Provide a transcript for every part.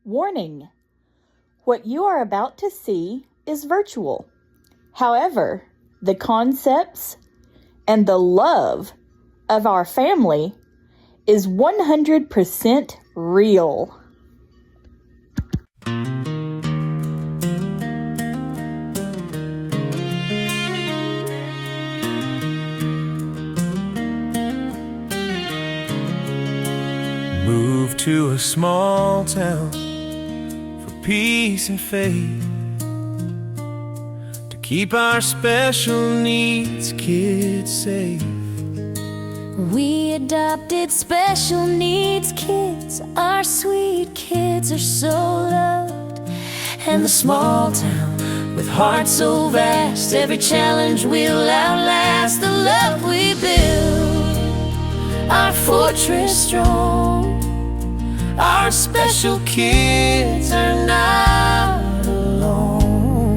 Warning: what you are about to see is virtual. However, the concepts and the love of our family is 100% real. Moved to a small town for peace and faith, to keep our special needs kids safe. We adopted special needs kids. Our sweet kids are so loved. And the small town, with hearts so vast, every challenge will outlast. The love we build, our fortress strong. Our special kids are not alone.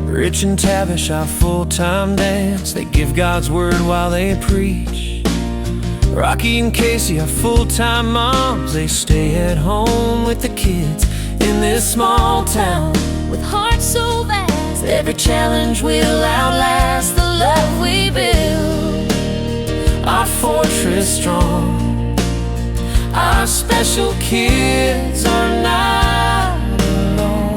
Rich and Tavish, our full-time dads, they give God's word while they preach. Rocky and Casey, our full-time moms, they stay at home with the kids. In this small town, with hearts so vast, every challenge will outlast. The love we build, our fortress strong. Our special kids are not alone.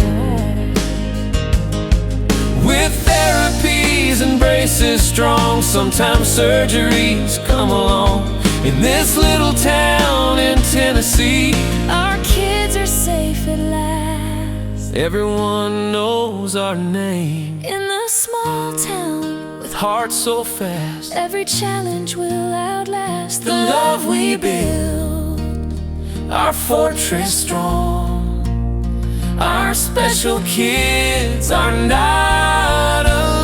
With therapies and braces strong, sometimes surgeries come along. In this little town in Tennessee, our kids are safe at last. Everyone knows our name. In the small town, with hearts so fast, every challenge will outlast. The love we build, our fortress strong. Our special kids are not alone.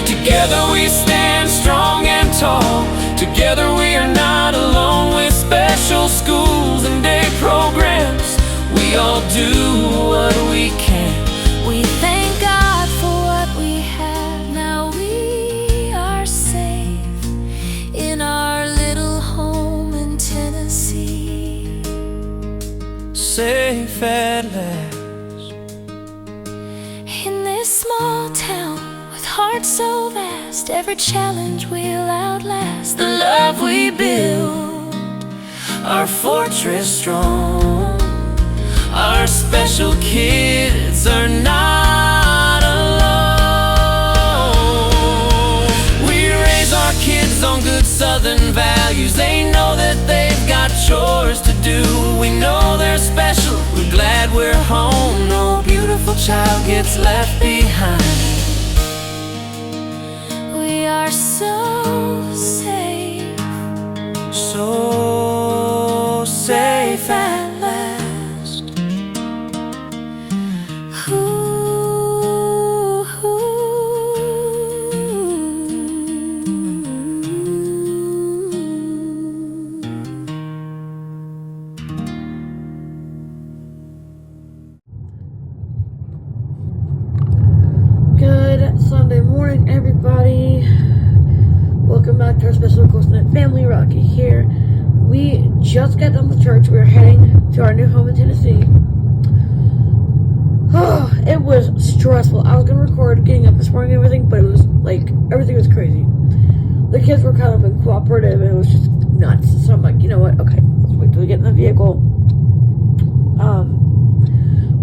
Together we stand strong and tall. Together we are not alone. With special schools and day programs, we all do what we can. We thank God for what we have. Now we are safe in our little home in Tennessee. Safe at last. In this small town, with hearts so vast, every challenge will outlast. The love we build, our fortress strong. Our special kids are not alone. We raise our kids on good Southern values. They know that they've got chores to do. We know they're special, we're glad we're home. No beautiful child gets left behind. We are so safe, so safe at last. Good Sunday morning, everybody. Welcome back to our special Close Knit family. Rocky here. We just got done with church. We are heading to our new home in Tennessee. Oh, it was stressful. I was gonna record getting up this morning and everything, but it was like everything was crazy. The kids were kind of uncooperative, and it was just nuts. So I'm like, you know what? Okay, let's wait till we get in the vehicle.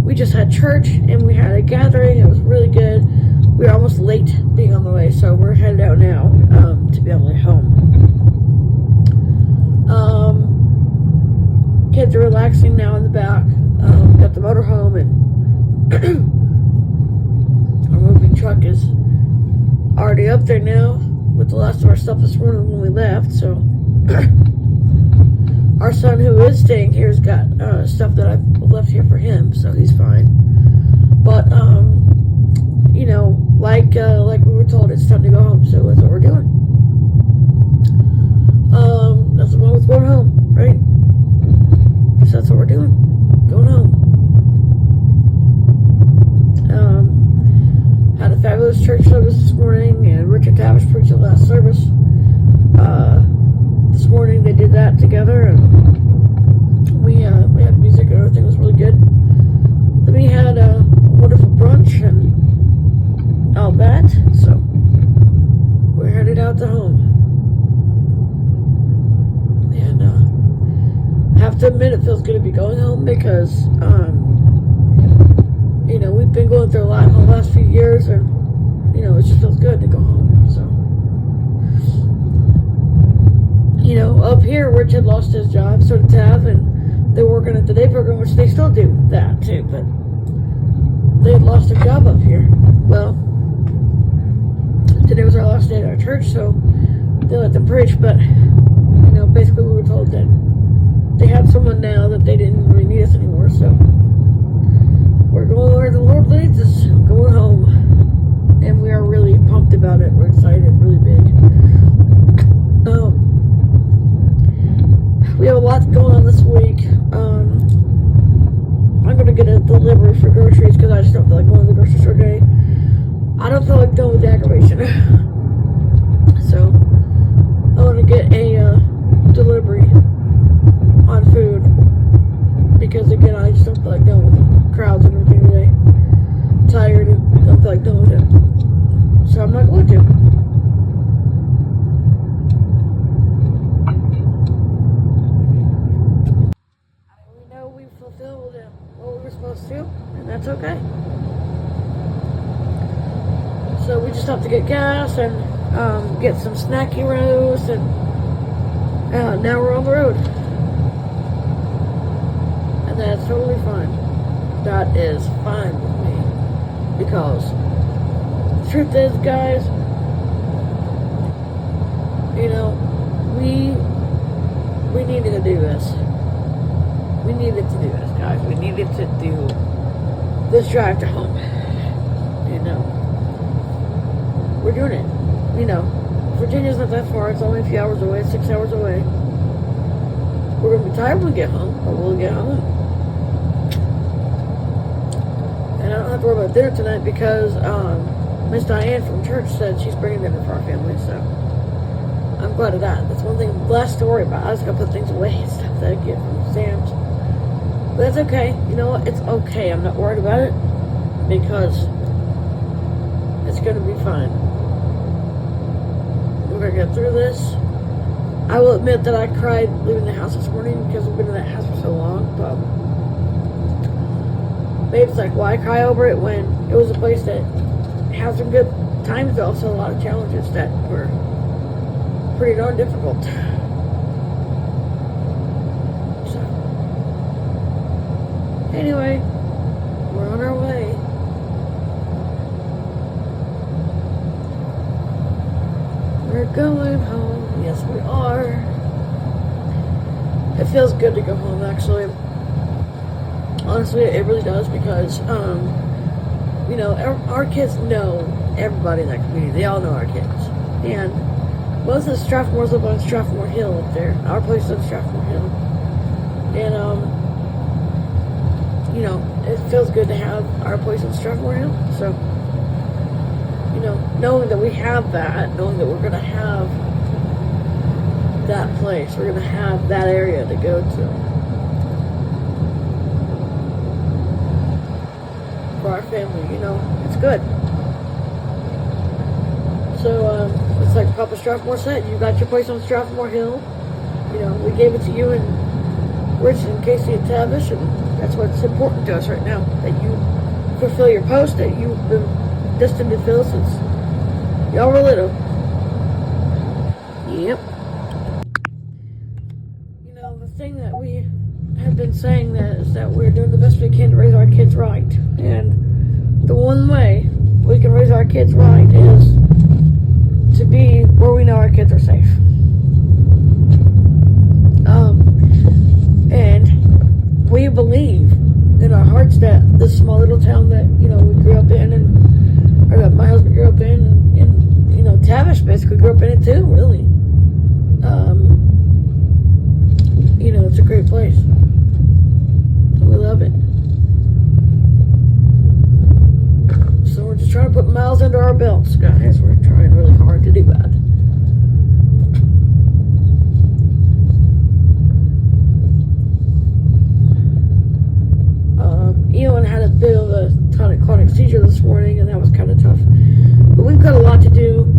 We just had church and we had a gathering. It was really good. We were almost late being on the way, so we're headed out now to be on the way home. Kids are relaxing now in the back. Got the motorhome, and our moving truck is already up there now with the last of our stuff this morning when we left. So our son, who is staying here, has got stuff that I've left here for him, so he's fine. But you know, like we were told, it's time to go home, so that's what we're doing. Nothing wrong with going home, right? So that's what we're doing, going home. Had a fabulous church service this morning, and Richard Tavish preached the last service. This morning they did did that together, and we had music and everything was really good. Then we had a wonderful brunch and all that, so we're headed out to home. And I have to admit, it feels good to be going home because we've been going through a lot in the last few years, and it just feels good to go home. So up here, Rich had lost his job, so did Tav, and they're working at the day program, which they still do that too, but they had lost their job up here. Well, today was our last day at our church, so they let them preach, but basically we were told that they had someone now that they didn't really need us anymore, so we're going where the Lord leads us, going home, and we are really pumped about it. We're excited, really big. We have a lot going on this week. I'm going to get a delivery for groceries because I just don't feel like going to the grocery store today. I don't feel like dealing with the aggravation. So, I want to get a delivery on food because, again, I just don't feel like dealing with the crowds and everything today. I'm tired and don't feel like dealing with it. So, I'm not going to. Fulfilled what we were supposed to, and that's okay. So we just have to get gas and get some snacky roast, and now we're on the road, and that's totally fine. That is fine with me because the truth is, guys, we needed to do this. We needed to do this, guys. We needed to do this drive to home. We're doing it. Virginia's not that far. It's only a few hours away, 6 hours away. We're going to be tired when we get home, but we'll get home. And I don't have to worry about dinner tonight because Miss Diane from church said she's bringing dinner for our family, so I'm glad of that. That's one thing less to worry about. I just got to put things away and stuff that I get from Sam's. But that's okay. You know what? It's okay. I'm not worried about it because it's going to be fine. We're going to get through this. I will admit that I cried leaving the house this morning because we've been in that house for so long. But maybe it's like, why cry over it when it was a place that has some good times, but also a lot of challenges that were pretty darn difficult. Anyway, we're on our way. We're going home. Yes, we are. It feels good to go home, actually. Honestly, it really does because, our kids know everybody in that community. They all know our kids. And most of the Strathmores live on Strathmore Hill up there. Our place is on Strathmore Hill. And, it feels good to have our place in Strathmore Hill. So, knowing that we have that, knowing that we're going to have that place, we're going to have that area to go to for our family, it's good. So, it's like Papa Strathmore said, you got your place on Strathmore Hill. We gave it to you and Rich and Casey and Tavish, and that's what's important to us right now, that you fulfill your post that you've been destined to fill since y'all were little. Yep. The thing that we have been saying that is that we're doing the best we can to raise our kids right. And the one way we can raise our kids right is to be where we know our kids are safe. And we believe in our hearts that this small little town that, we grew up in, or that my husband grew up in, and Tavish basically grew up in it too, really. It's a great place. We love it. So we're just trying to put miles under our belts, guys. We're trying really hard to do that. one had a bit of a tonic-clonic seizure this morning, and that was kind of tough. But we've got a lot to do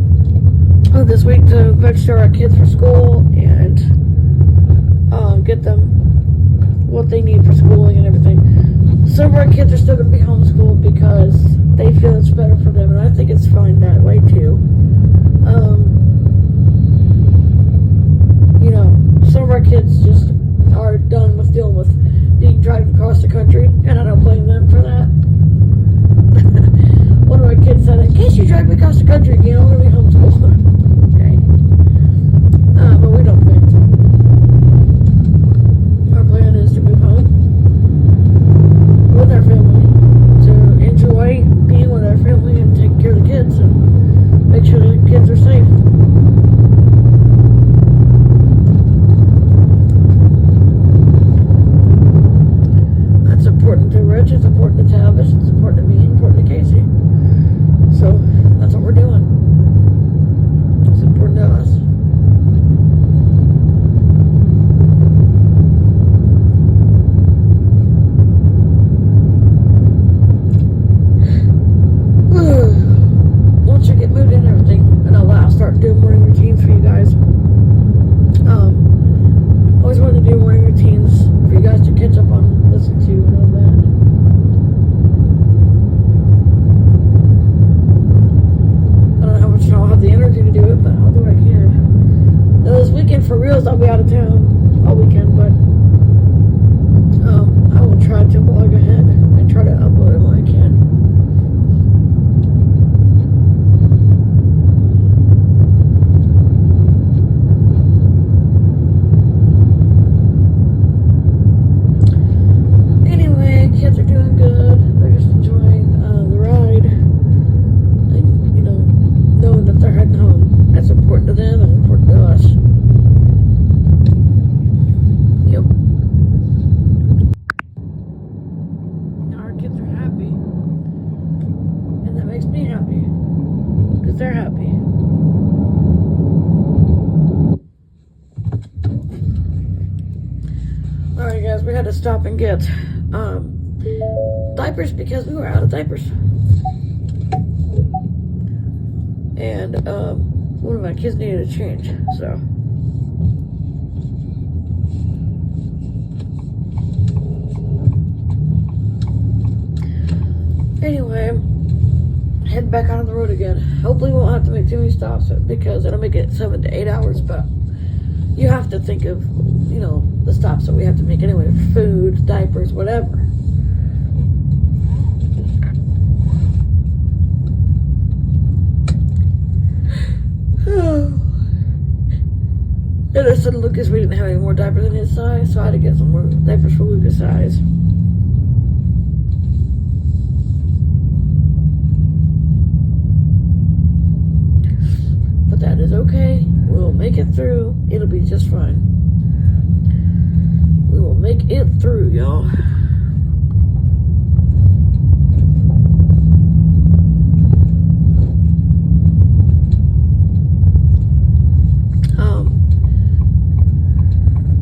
this week to register our kids for school and get them what they need for schooling and everything. Some of our kids are still going to be homeschooled because they feel it's better for them, and I think it's fine that way too. You know, some of our kids just are done with dealing with being dragged across the country, and I don't blame them for that. One of my kids said, in case you drag me across the country again, I'm going to be homeschooled. Okay. But we don't plan to. Our plan is to move home with our family, to enjoy being with our family and taking care of the kids and make sure the kids are safe. That's important to Rich, it's important to Tavis, it's important to me, important to Casey. So that's what we're doing. It's important to us. Once I get moved in and everything, and I'll start doing morning routines for you guys. Always wanted to do morning routines for you guys to catch up on, listen to, and all that. I don't know how much I'll have the energy to do it, but I'll do what I can. Now this weekend for reals, I'll be out of town all weekend, but I will try to blog ahead and try to upload it when I can. Anyway, kids are doing good. They're just enjoying the ride. And, you know, knowing that they're heading home. That's important to them and important to us. Yep. Our kids are happy. And that makes me happy. Because they're happy. Alright guys, we had to stop and get diapers because we were out of diapers. And one of my kids needed a change, so. Anyway, head back out on the road again. Hopefully we won't have to make too many stops because it'll make it 7 to 8 hours, but you have to think of, you know, the stops that we have to make anyway. Food, diapers, whatever. And I said Lucas we didn't have any more diapers in his size, so I had to get some more diapers for Lucas' size. But that is okay. We'll make it through. It'll be just fine. We will make it through, y'all.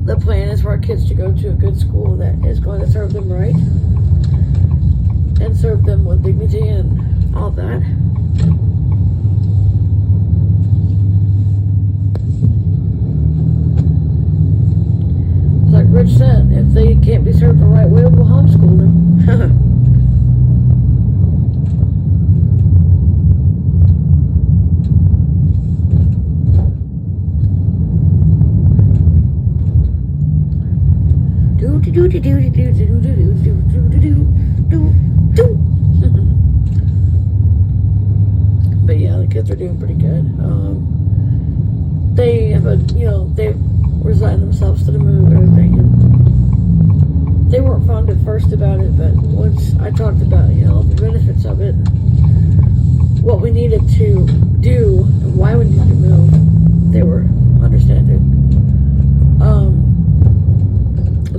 The plan is for our kids to go to a good school that is going to serve them right and serve them with dignity and all that. Like Rich said, if they can't be served the right way, we'll homeschool them. But yeah, the kids are doing pretty good. They have they've resigned themselves to the move and everything. And they weren't fond at first about it, but once I talked about, the benefits of it, what we needed to do, and why we needed to move, they were understanding.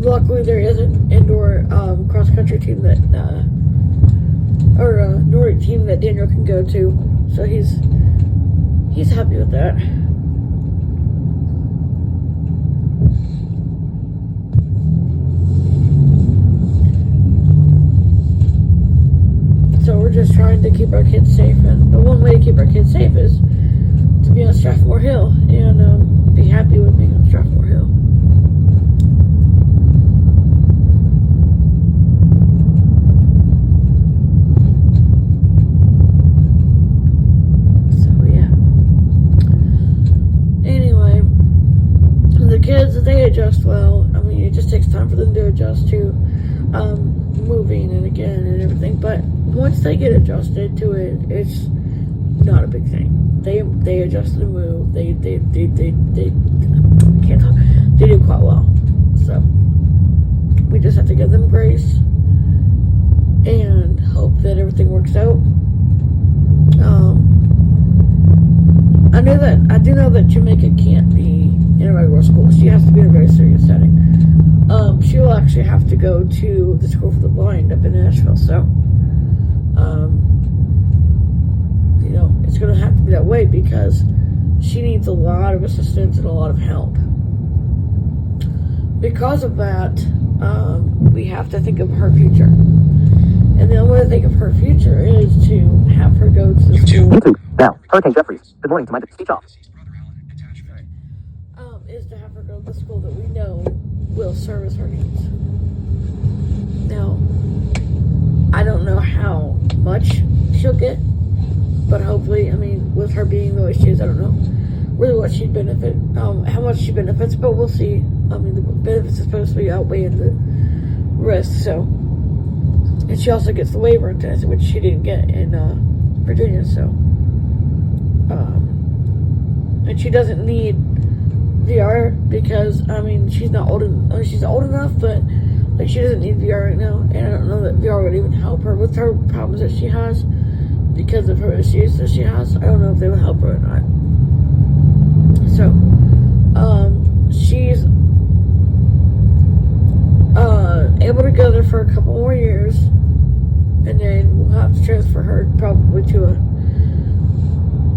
Luckily, there is an indoor cross-country team that, or a Nordic team that Daniel can go to, so he's happy with that. keep our kids safe. And the one way to keep our kids safe is to be on Strathmore Hill and be happy with being on Strathmore Hill. So yeah. Anyway, the kids, they adjust well. I mean, it just takes time for them to adjust to moving and again and everything. But once they get adjusted to it, it's not a big thing. They adjust to the move. They can't talk. They do quite well. So we just have to give them grace and hope that everything works out. I do know that Jamaica can't be in a regular school. She has to be in a very serious setting. She will actually have to go to the School for the Blind up in Nashville. So, it's going to have to be that way because she needs a lot of assistance and a lot of help. Because of that, we have to think of her future. And the only way to think of her future is to have her go to the school. YouTube. Now, Hurricane Jeffries. Good morning to my speech off. Is to have her go to the school that we know will service her needs. Now, I don't know how much she'll get, but hopefully, I mean, with her being the way she is, I don't know really what she'd benefit, how much she benefits, but we'll see. I mean, the benefits are supposed to be outweighing the risks, so. And she also gets the waiver in Tennessee, which she didn't get in Virginia, so. And she doesn't need VR because, I mean, she's not old enough, she's old enough, but like she doesn't need VR right now, and I don't know that VR would even help her with her problems that she has because of her issues that she has. I don't know if they would help her or not. So, she's able to go there for a couple more years, and then we'll have to transfer her probably to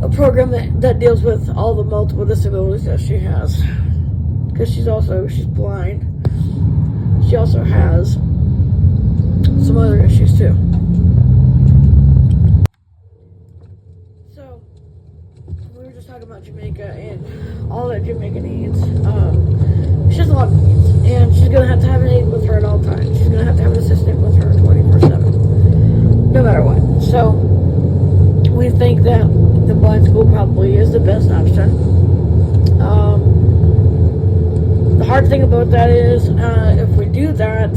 a program that deals with all the multiple disabilities that she has, because she's blind. She also has some other issues too. So we were just talking about Jamaica and all that Jamaica needs. She has a lot of needs, and she's gonna have to have an aide with her at all times. She's gonna have to have an assistant with her 24/7, no matter what. So we think that the blind school probably is the best option. The hard thing about that is, if we do that,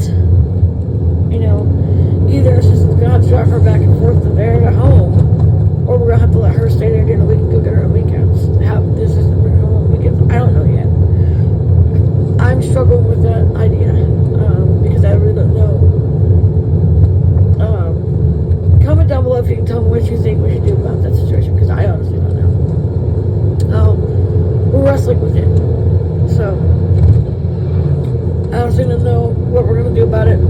either our assistant's gonna have to drive her back and forth to there to home, or we're gonna have to let her stay there during the week and go get her on weekends. Have the assistant bring her home on weekends. I don't know yet. I'm struggling with that idea, because I really don't know. Comment down below if you can tell me what you think we should do about that situation, because I honestly don't know. We're wrestling with it, so I honestly don't know what we're gonna do about it,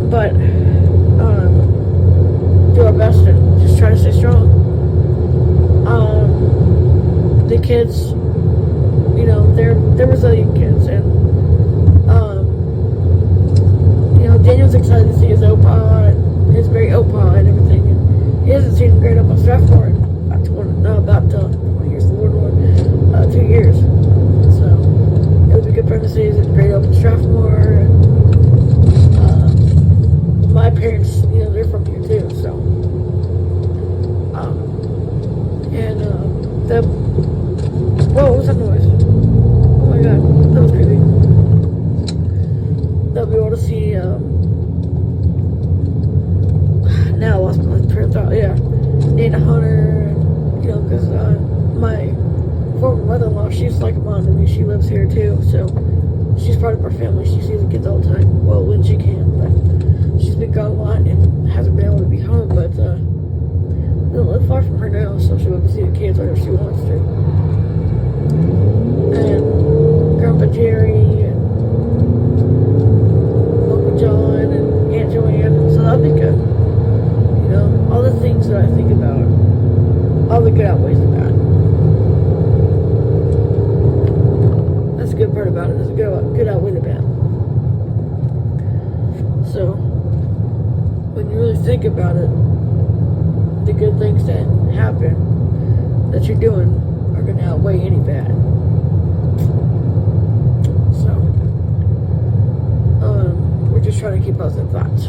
but do our best and just try to stay strong. The kids, they're resilient kids, and Daniel's excited to see his opa, his great opa and everything. And he hasn't seen him great up on Strathmore in about 2 years. So it would be good for him to see his great up in Strathmore. And, my parents, they're from here too. So whoa, what was that noise? Oh my god, that was creepy. They'll be able to see. Now I lost my train of thought. Yeah, Nina Hunter, because my former mother-in-law, she's like a mom to me. She lives here too, so she's part of our family. She sees the kids all the time. Well, when she can, but she's been gone a lot and hasn't been able to be home. But we don't live far from her now, so she'll be able to see the kids whenever she wants to. And Grandpa Jerry and Uncle John and Aunt Joanne, so that'll be good. All the things that I think about, all the good outweighs the bad. That's the good part about it, is the good outweigh the bad. So, when you really think about it, the good things happen that you're doing are going to outweigh any bad. So, we're just trying to keep positive thoughts.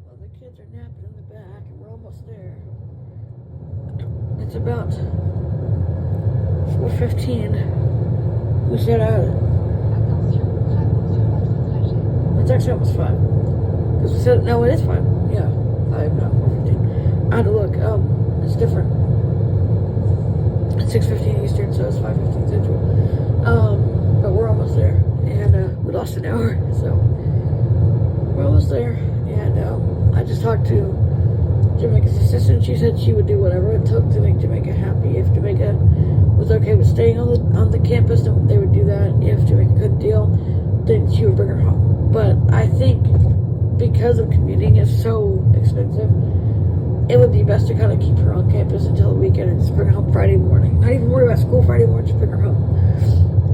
Well, the kids are napping in the back, and we're almost there. It's about 4:15. We set out. It's actually almost 5. Because we said, no, it is 5. Yeah, 5, not 4:15. I had to look. It's different. It's 6:15 Eastern, so it's 5:15 Central. But we're almost there. And we lost an hour, so we're almost there. And I just talked to Jamaica's assistant. She said she would do whatever it took to make Jamaica happy. If Jamaica was okay with staying on the campus, then they would do that. If Jamaica couldn't deal, then she would bring her home. But I think because of commuting is so expensive, it would be best to kind of keep her on campus until the weekend and just bring her home Friday morning. Not even worry about school Friday morning, just bring her home.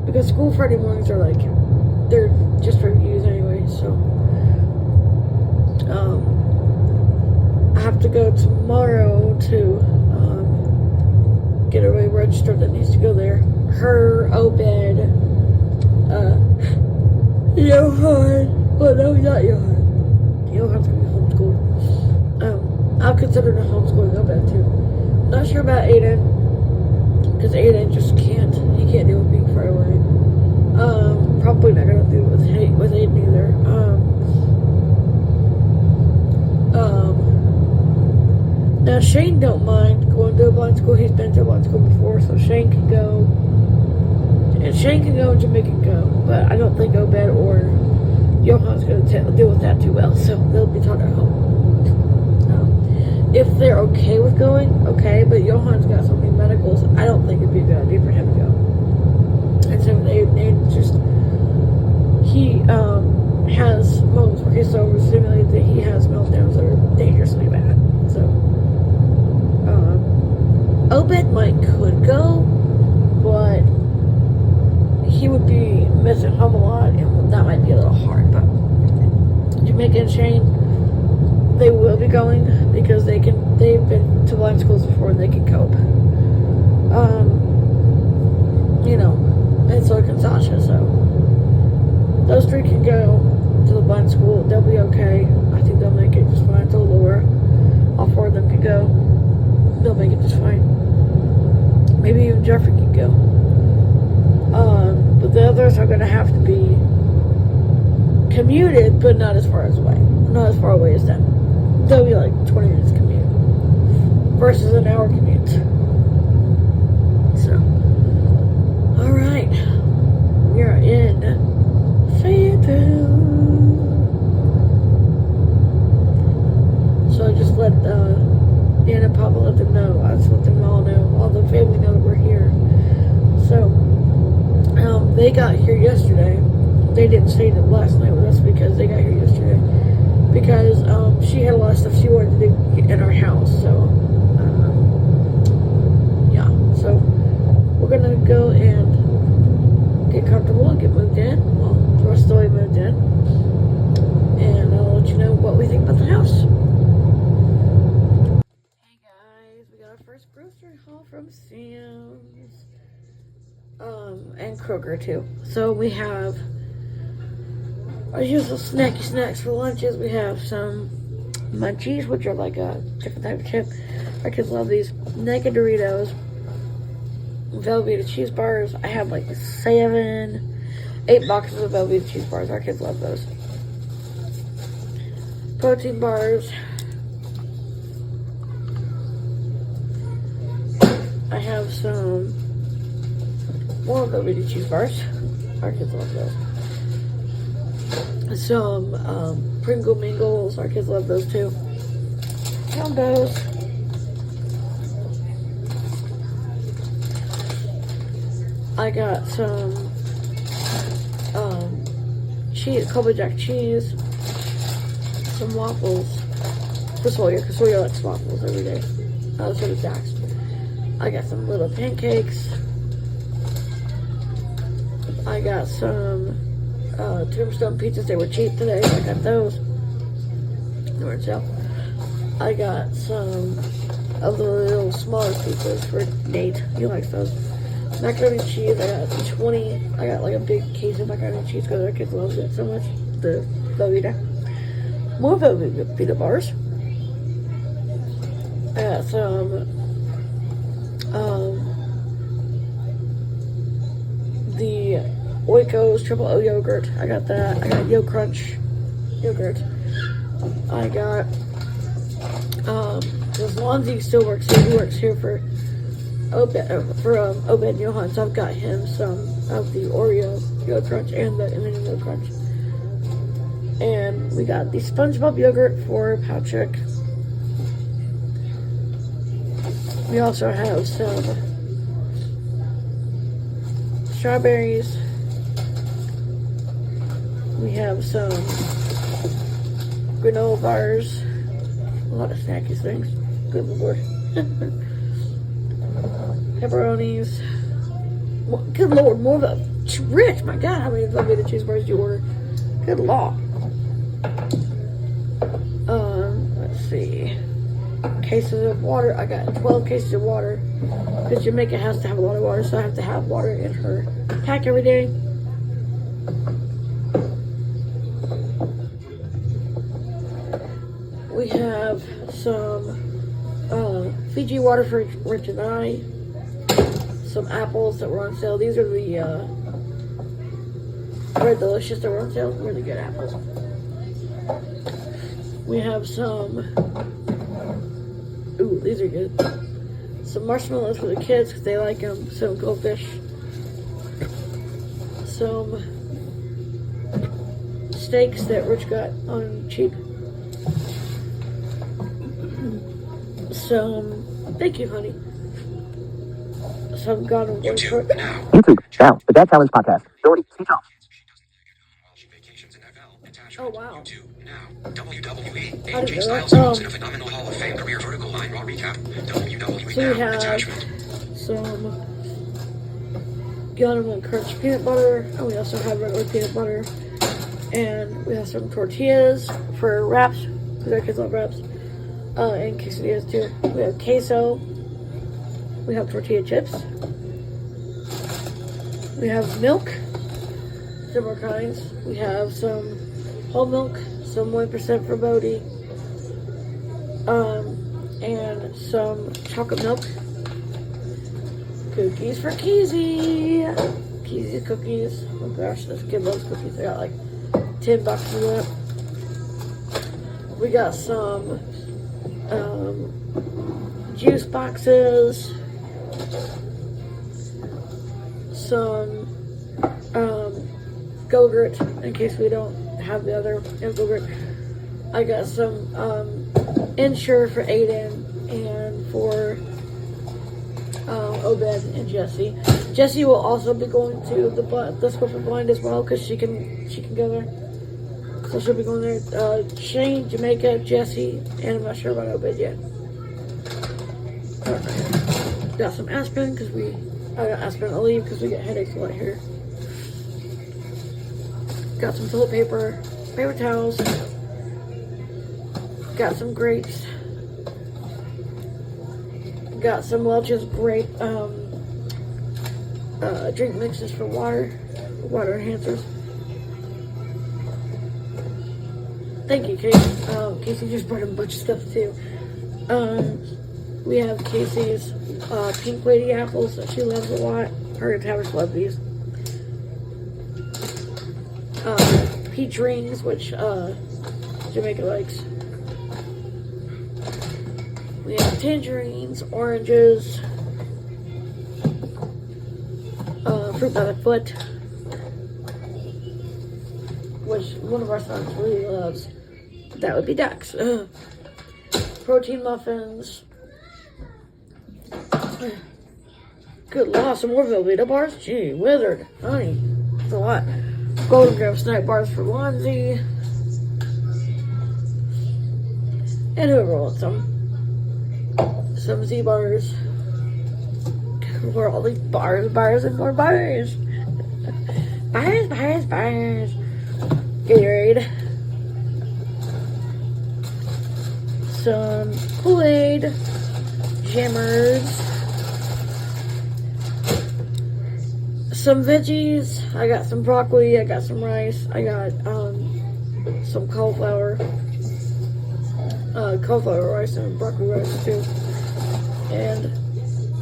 Because school Friday mornings are like, they're just for reviews anyway, so. I have to go tomorrow to get everybody registered that needs to go there. Her, Obed, Johan. Well, no, not Johan. Johan's gonna be homeschooled. I've considered homeschooling Obed too. Not sure about Aiden, because Aiden just can't. He can't deal with being far away. Probably not gonna do it with Aiden either. Now Shane don't mind going to a blind school. He's been to a blind school before, so Shane can go. And Shane can go and Jamaica can go. But I don't think Obed or Johan's going to deal with that too well, so they'll be taught at home. If they're okay with going, okay, but Johan's got so many medicals, I don't think it'd be a good idea for him to go. And so they just, he has moments where he's so overstimulated that he has meltdowns that are dangerously bad. So, Obed could go, but he would be missing home a lot, and that might be a little hard. But Jamaica and Shane, they will be going because they've been to blind schools before and they can cope. And so can Sasha. So those three can go to the blind school. They'll be okay. I think they'll make it just fine. So Laura, all 4 of them can go. They'll make it just fine. Maybe even Jeffrey can go. But the others are going to have to be commuted, but not as far away. Not as far away as them. They'll be like 20 minutes commute versus an hour commute. So, all right, we are in Fayetteville. So I just let Dan and Papa let them know. I just let them all know, all the family know that we're here. So. They got here yesterday. They didn't stay last night with us because they got here yesterday. Because she had a lot of stuff she wanted to do in our house. So, yeah. So, we're going to go and get comfortable and get moved in. Well, the rest of the way moved in. And I'll let you know what we think about the house. Hey guys, we got our first grocery haul from Sam's. And Kroger too. So we have our usual snacky snacks for lunches. We have some munchies, which are like a different type of chip. Our kids love these. Naked Doritos, Velveeta cheese bars. I have like 8 boxes of Velveeta cheese bars. Our kids love those. Protein bars. I have some more Velveeta cheese bars. Our kids love those. Some Pringle Mingles. Our kids love those too. Combos. I got some cheese, Colby Jack cheese. Some waffles. For Sawyer, because Sawyer likes waffles every day. So does Dax. I got some little pancakes. I got some Tombstone pizzas. They were cheap today. I got those. They were on sale. I got some of the little smaller pizzas for Nate. He likes those. Macaroni and cheese, I got 20. I got like a big case of macaroni and cheese because our kids love it so much. The Velveeta. More Velveeta peanut bars. I got some the Oikos Triple O yogurt. I got that. I got Yo Crunch yogurt. I got because Lonzy still works here. He works here for Obed Johan, so I've got him some of the Oreo Yo Crunch and the M&M Yo Crunch. And we got the SpongeBob yogurt for Patrick. We also have some strawberries. We have some granola bars. A lot of snacky things. Good lord. Pepperonis. Good lord, more of a rich. My god, how many Velveeta cheese bars do you order? Good lord. Let's see. Cases of water. I got 12 cases of water. Because Jamaica has to have a lot of water, so I have to have water in her pack every day. We have some Fiji water for Rich and I. Some apples that were on sale. These are the Red Delicious that were on sale. Really good apples. We have some. Ooh, these are good. Some marshmallows for the kids because they like them. Some goldfish. Some steaks that Rich got on cheap. Some. Thank you, honey. Some God of YouTube now, the Dad Challenge podcast. Doherty, speech off. Oh wow. WWE, How did AJ that? Styles hosts in a phenomenal Hall of Fame career vertical line Raw recap. WWE So we now have attachment. some Gentleman Crunch peanut butter, and we also have regular peanut butter, and we have some tortillas for wraps because our kids love wraps, and quesadillas too. We have queso. We have tortilla chips. We have milk, several kinds. We have some whole milk, some 1% for Bodie, and some chocolate milk. Cookies for Keezy. Keezy cookies. Oh gosh, this kid loves cookies. I got like $10 for that. We got some juice boxes. Some Go-Gurt in case we don't have the other Go-Gurt. I got some Ensure for Aiden and for Obed and Jesse. Jesse will also be going to the Scorpion Blind as well because she can go there. So she'll be going there. Shane, Jamaica, Jesse, and I'm not sure about Obed yet. Alright. Got some aspirin because I got aspirin. I'll leave because we get headaches a lot here. Got some toilet paper, paper towels. Got some grapes. Got some Welch's grape drink mixes for water enhancers. Thank you, Casey. Casey just brought a bunch of stuff too. We have Casey's pink lady apples that she loves a lot. Her and Towers love these. Peach rings, which Jamaica likes. We have tangerines, oranges, fruit by the foot, which one of our sons really loves. That would be Dax. Protein muffins. Good lord, some more Velveeta bars? Gee, wizard, honey, that's a lot. Golden Graham snack bars for Lonzy. And whoever wants some. Some Z bars. For all these bars, and more bars. Bars. Gatorade. Some Gatorade, Jammers, some veggies. I got some broccoli, I got some rice, I got some cauliflower rice and broccoli rice too. And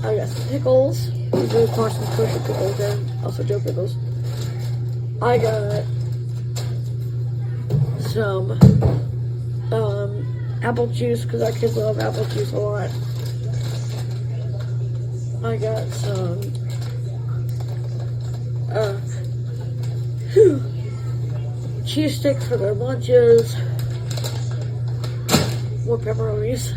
I got some pickles. We do some kosher pickles and also Joe pickles. I got some apple juice because our kids love apple juice a lot. I got some cheese sticks for their lunches. More pepperonis.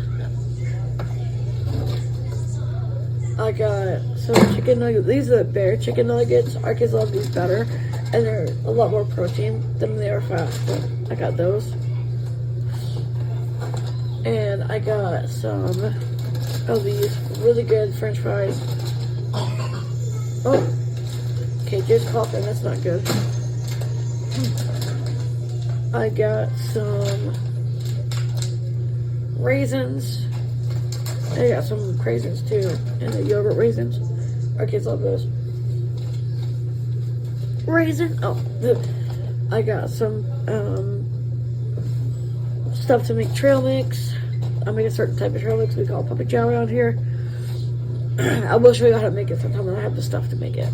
I got some chicken nuggets. These are the Bear chicken nuggets. Our kids love these better, and they're a lot more protein than they are fat. So I got those. And I got some of these really good French fries. Oh, okay, just coughing. That's not good. I got some raisins. I got some craisins too, and the yogurt raisins. Our kids love those. I got some stuff to make trail mix. I make a certain type of trail mix we call puppy chow around here. I will show you how to make it sometime when I have the stuff to make it.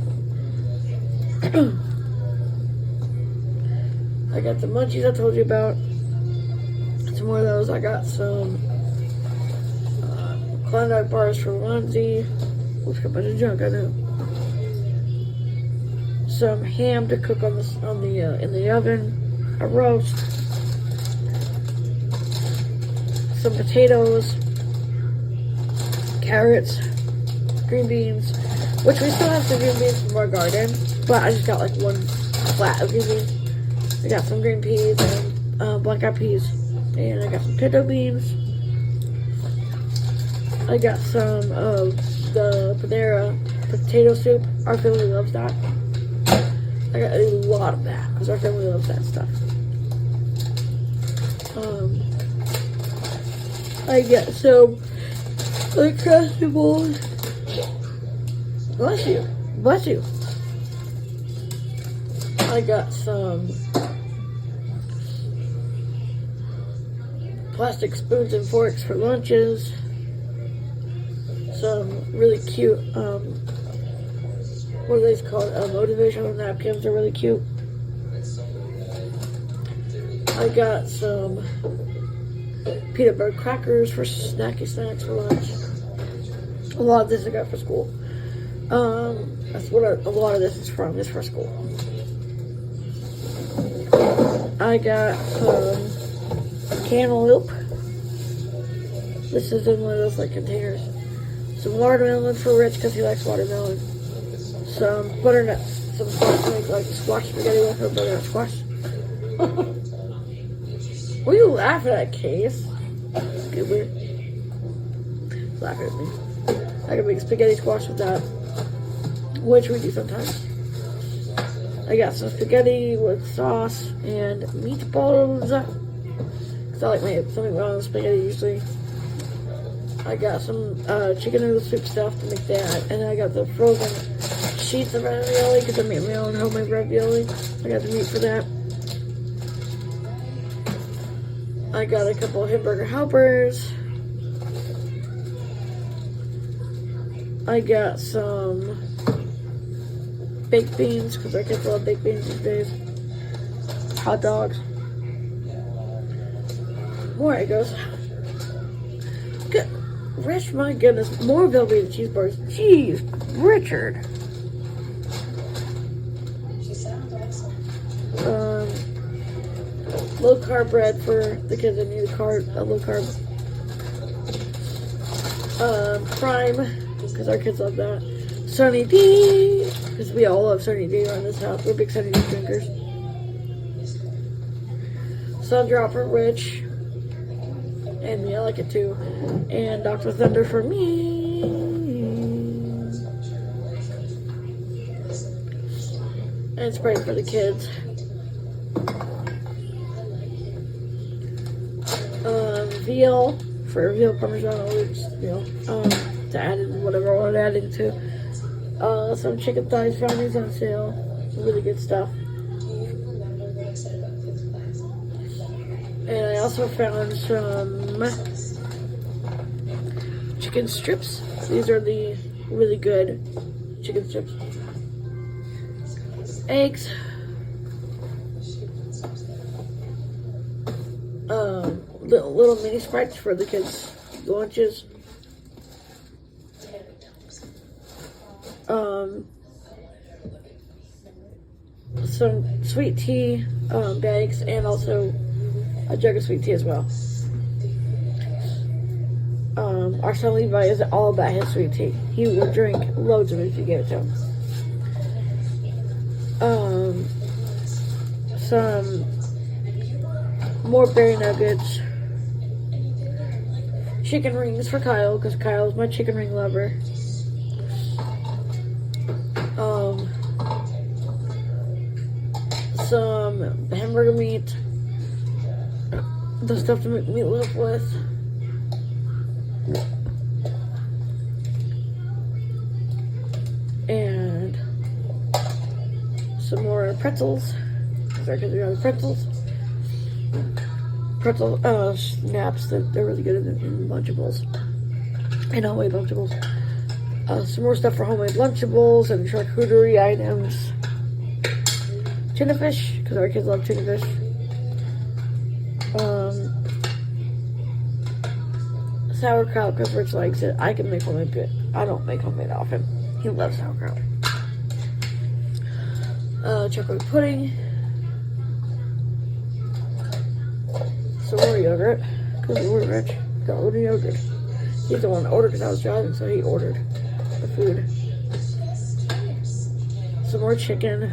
I got the munchies I told you about. Some more of those. I got some Klondike bars for Lindsay. Looks like a bunch of junk, I know. Some ham to cook in the oven. A roast. Some potatoes. Carrots. Green beans. Which we still have some green beans from our garden. But I just got like one flat of green beans. I got some green peas and black eyed peas. And I got some pinto beans. I got some of the Panera potato soup. Our family loves that. I got a lot of that because our family loves that stuff. I got some Uncrustables. Bless you. Bless you. I got some plastic spoons and forks for lunches. Some really cute, what are these called? Motivational napkins are really cute. I got some peanut butter crackers for snacky snacks for lunch. A lot of this I got for school. That's what a lot of this is from, is for school. I got some cantaloupe. This is in one of those like containers. Some watermelon for Rich because he likes watermelon. Some butternuts. Some squash to make like squash spaghetti with or butternut squash. What are you laughing at, Case? Get weird. Laughing at me. I can make spaghetti squash with that, which we do sometimes. I got some spaghetti with sauce and meatballs. Cause I like something with spaghetti usually. I got some chicken noodle soup stuff to make that, and I got the frozen sheets of ravioli because I make my own homemade ravioli. I got the meat for that. I got a couple of hamburger helpers. I got some baked beans because our kids love baked beans these days. Hot dogs. More Eggos. Good. Rich, my goodness, more Velveeta cheeseburgers. Jeez, Richard. Low carb bread for the kids that need a low carb. Prime, because our kids love that. Sunny D, because we all love Sunny D around this house. We're big Sunny D drinkers. Sundrop for Rich. And me, I like it too. And Dr. Thunder for me. And Sprite for the kids. Veal for veal parmesan, to add in whatever I want adding to. Some chicken thighs found these on sale. Really good stuff. And I also found some chicken strips. These are the really good chicken strips. Eggs. Little mini Sprites for the kids' lunches. Some sweet tea bags, and also a jug of sweet tea as well. Our son Levi is all about his sweet tea. He will drink loads of it if you give it to him. Some more berry nuggets. Chicken rings for Kyle, because Kyle is my chicken ring lover. Some hamburger meat. The stuff to make meatloaf with. And some more pretzels. Sorry, because we have pretzels. Pretzel snaps that they're really good in Lunchables and homemade Lunchables. Some more stuff for homemade Lunchables and charcuterie items. Tuna fish, because our kids love tuna fish. Sauerkraut, because Rich likes it. I can make homemade good. I don't make homemade often. He loves sauerkraut. Chocolate pudding. Some more yogurt, because we're rich. Got a little yogurt. He's the one that ordered because I was driving, so he ordered the food. Some more chicken.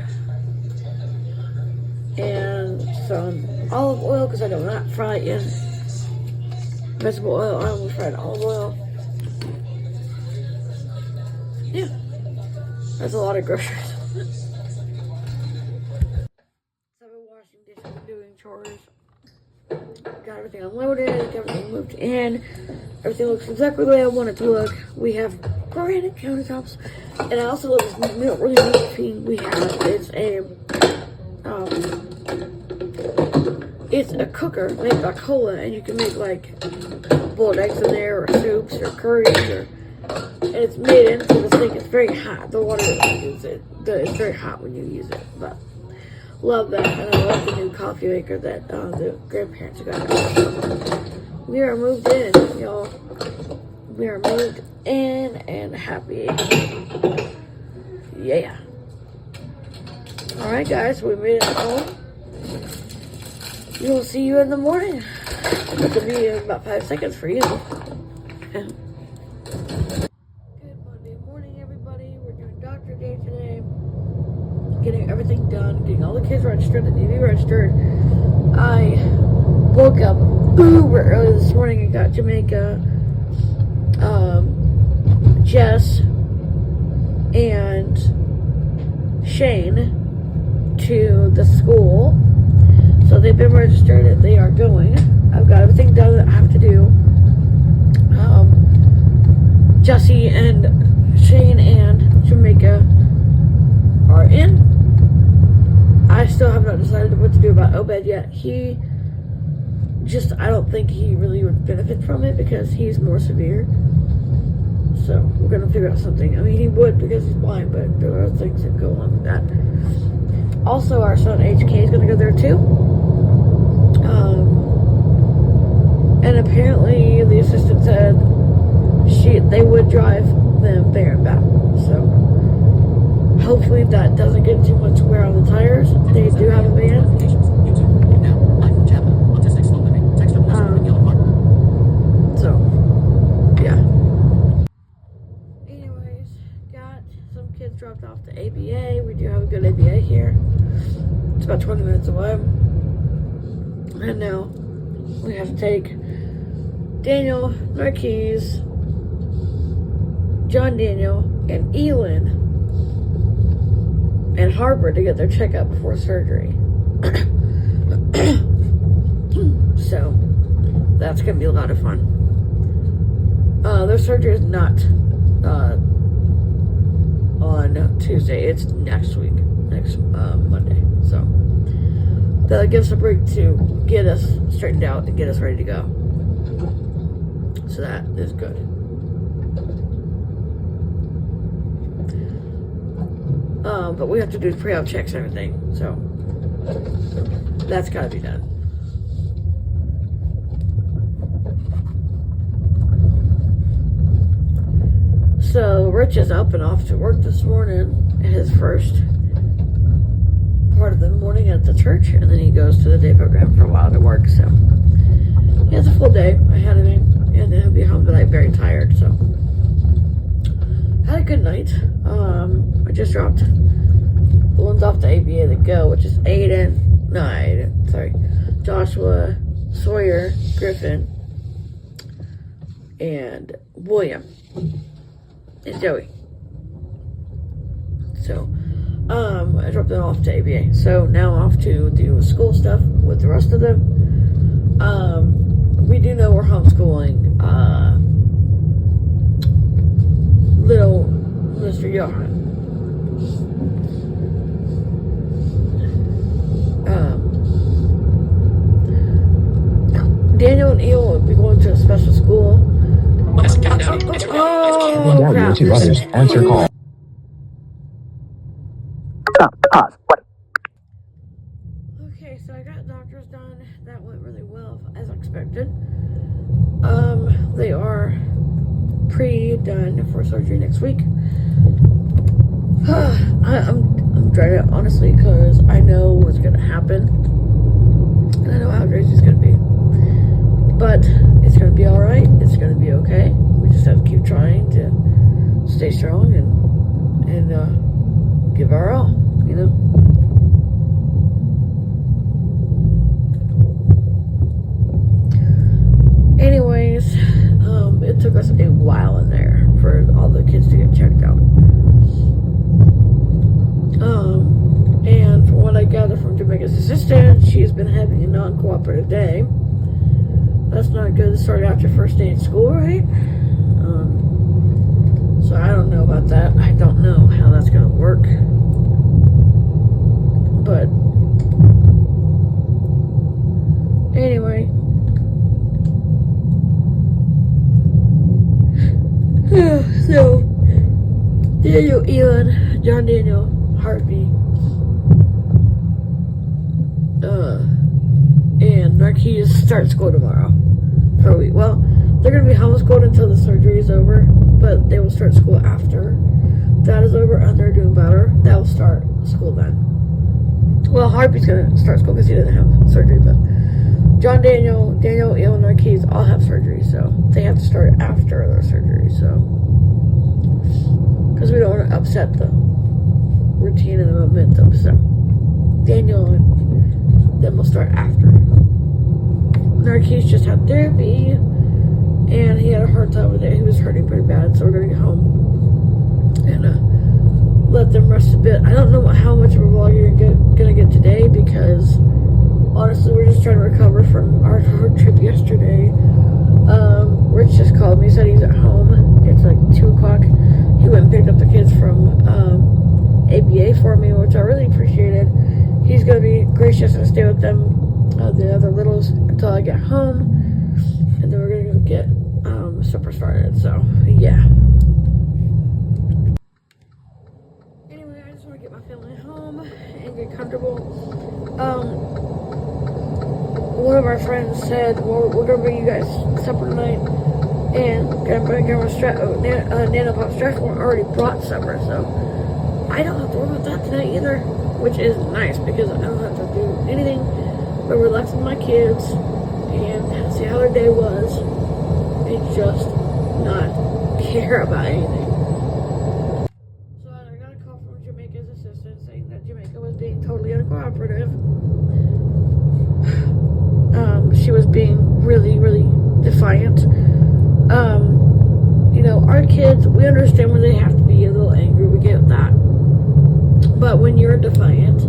And some olive oil, because I do not fry in vegetable oil. I only fried olive oil. Yeah. That's a lot of groceries. So I've been washing dishes and doing chores. Got everything unloaded, got everything moved in. Everything looks exactly the way I want it to look. We have granite countertops. And I also love this really neat thing we have. It's a cooker made by Cola, and you can make like boiled eggs in there, or soups, or curries, and it's made into this thing. It's very hot. The water it's very hot when you use it, but love that. And I love the new coffee maker that the grandparents got. We are moved in, y'all. We are moved in and happy. Yeah. All right, guys, we made it home. We will see you in the morning. It'll be in about 5 seconds for you. Good Monday morning, everybody. We're doing Doctor Day today. Getting everything done, getting all the kids registered, the DV registered. I woke up uber early this morning and got Jamaica, Jess, and Shane to the school. So they've been registered and they are going. I've got everything done that I have to do. Jesse and Shane and Jamaica are in. I still have not decided what to do about Obed yet. I don't think he really would benefit from it because he's more severe. So we're going to figure out something. I mean, he would because he's blind, but there are things that go on with that. Also, our son HK is going to go there too. And apparently the assistant said they would drive them there and back. So hopefully that doesn't get too much wear on the tires. They do have a van. So yeah. Anyways, got some kids dropped off to ABA. We do have a good ABA here. It's about 20 minutes away. And now we have to take Daniel, Marquise, John Daniel, and Elin and Harper to get their checkup before surgery. So that's gonna be a lot of fun. Their surgery is not on Tuesday. It's next week, next Monday. So that'll give us a break to get us straightened out and get us ready to go. So that is good. But we have to do pre-op checks and everything, so that's got to be done. So Rich is up and off to work this morning, his first part of the morning at the church, and then he goes to the day program for a while to work. So he has a full day ahead of him, and then he'll be home tonight very tired. So had a good night. I just dropped the ones off to ABA to go, which is Joshua, Sawyer, Griffin, and William, and Joey. So, I dropped them off to ABA. So now off to do school stuff with the rest of them. We do know we're homeschooling, little Mr. Johan. Daniel and Eel will be going to a special school. Oh, Your two brothers answer call. Stop. Pause. What? Okay, so I got doctors done. That went really well, as expected. They are pre-done for surgery next week. I'm dreaded, honestly, because I know what's going to happen. And I know how crazy it's going to be. But it's going to be alright. It's going to be okay. We just have to keep trying to stay strong and give our all, you know? Anyways, it took us a while in there for all the kids to get checked out. And from what I gather from Jamaica's assistant, she's been having a non-cooperative day. That's not good to start out your first day in school, right? So I don't know about that. I don't know how that's going to work. But anyway. So Daniel, Elon, John Daniel, Harvey, and Marquise start school tomorrow for a week. Well, they're going to be homeschooled until the surgery is over, but they will start school after that is over, and they're doing better. They'll start school then. Well, Harvey's going to start school because he didn't have surgery, but John Daniel, Eel, and Marquise all have surgery, so they have to start after their surgery, so because we don't want to upset the routine and the momentum. So Daniel and them will start after. Marquise just had therapy, and he had a hard time with it. He was hurting pretty bad, so we're gonna get home and let them rest a bit. I don't know how much of a vlog you're gonna get today, because honestly, we're just trying to recover from our road trip yesterday. Rich just called me, said he's at home. It's like 2 o'clock. He went and picked up the kids from ABA for me, which I really appreciated. He's going to be gracious and stay with them, the other littles, until I get home. And then we're going to go get supper started. So, yeah. Anyway, I just want to get my family home and get comfortable. One of our friends said, well, we're going to bring you guys supper tonight. And Nana Pop Strathmore already brought supper, so I don't have to worry about that tonight either, which is nice because I don't have to do anything but relax with my kids and see how their day was and just not care about anything. So I got a call from Jamaica's assistant saying that Jamaica was being totally uncooperative. She was being really, really defiant. You know, our kids, we understand when they have to be a little angry, we get that. But when you're defiant,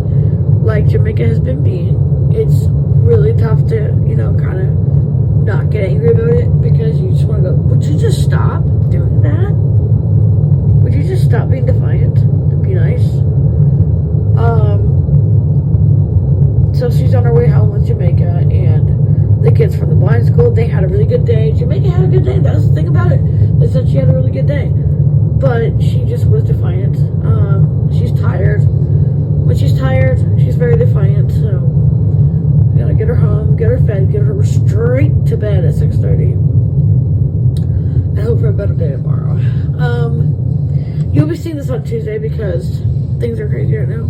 like Jamaica has been being, it's really tough to, you know, kind of not get angry about it because you just want to go, would you just stop doing that? Would you just stop being defiant and be nice? So she's on her way home with Jamaica, and the kids from the blind school, they had a really good day. Jamaica had a good day. That was the thing about it. They said she had a really good day. But she just was defiant. She's tired. When she's tired, she's very defiant. So we gotta get her home, get her fed, get her straight to bed at 6:30. And hope for a better day tomorrow. You'll be seeing this on Tuesday because things are crazy right now.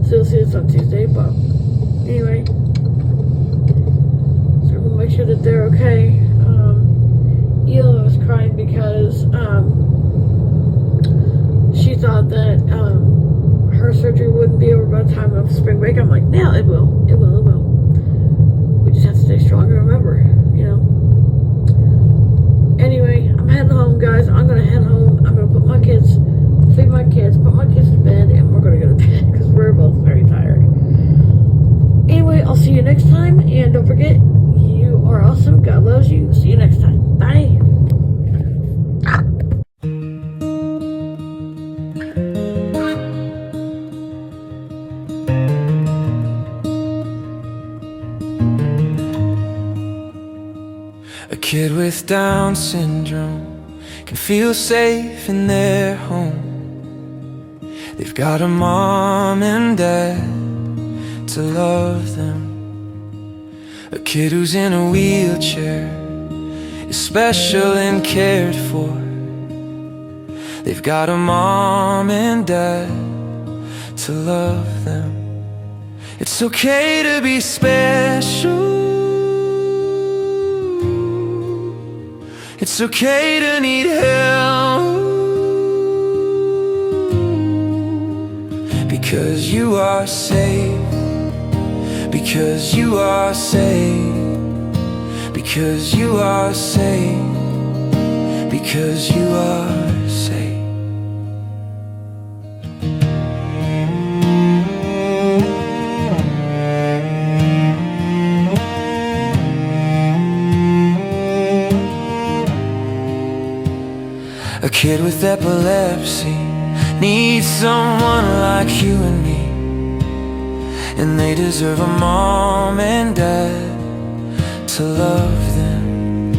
So you'll see this on Tuesday, but anyway. So we'll make sure that they're okay. Ela was crying because she thought that her surgery wouldn't be over by the time of spring break. I'm like, no, it will. It will, it will. We just have to stay strong and remember, you know. Anyway, I'm heading home, guys. I'm gonna head home. I'm gonna put my kids, feed my kids, put my kids to bed, and we're gonna go to bed because we're both very tired. Anyway, I'll see you next time, and don't forget, you are awesome. God loves you. See you next time. Bye. A kid with Down syndrome can feel safe in their home. They've got a mom and dad to love them. A kid who's in a wheelchair is special and cared for. They've got a mom and dad to love them. It's okay to be special. It's okay to need help, because you are safe, because you are safe, because you are safe, because you are safe. A kid with epilepsy needs someone like you and me, and they deserve a mom and dad to love them.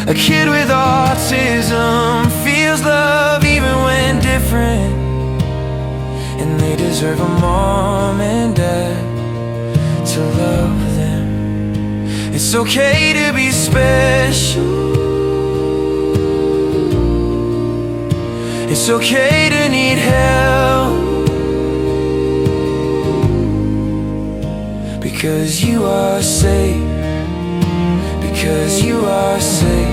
A kid with autism feels love even when different, and they deserve a mom and dad to love them. It's okay to be special. It's okay to need help, because you are safe, because you are safe,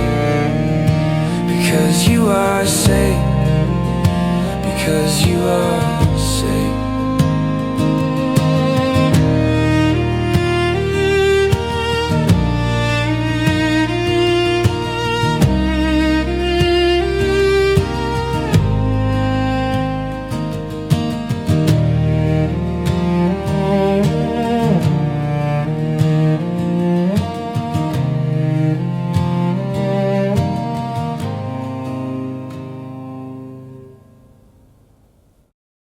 because you are safe, because you are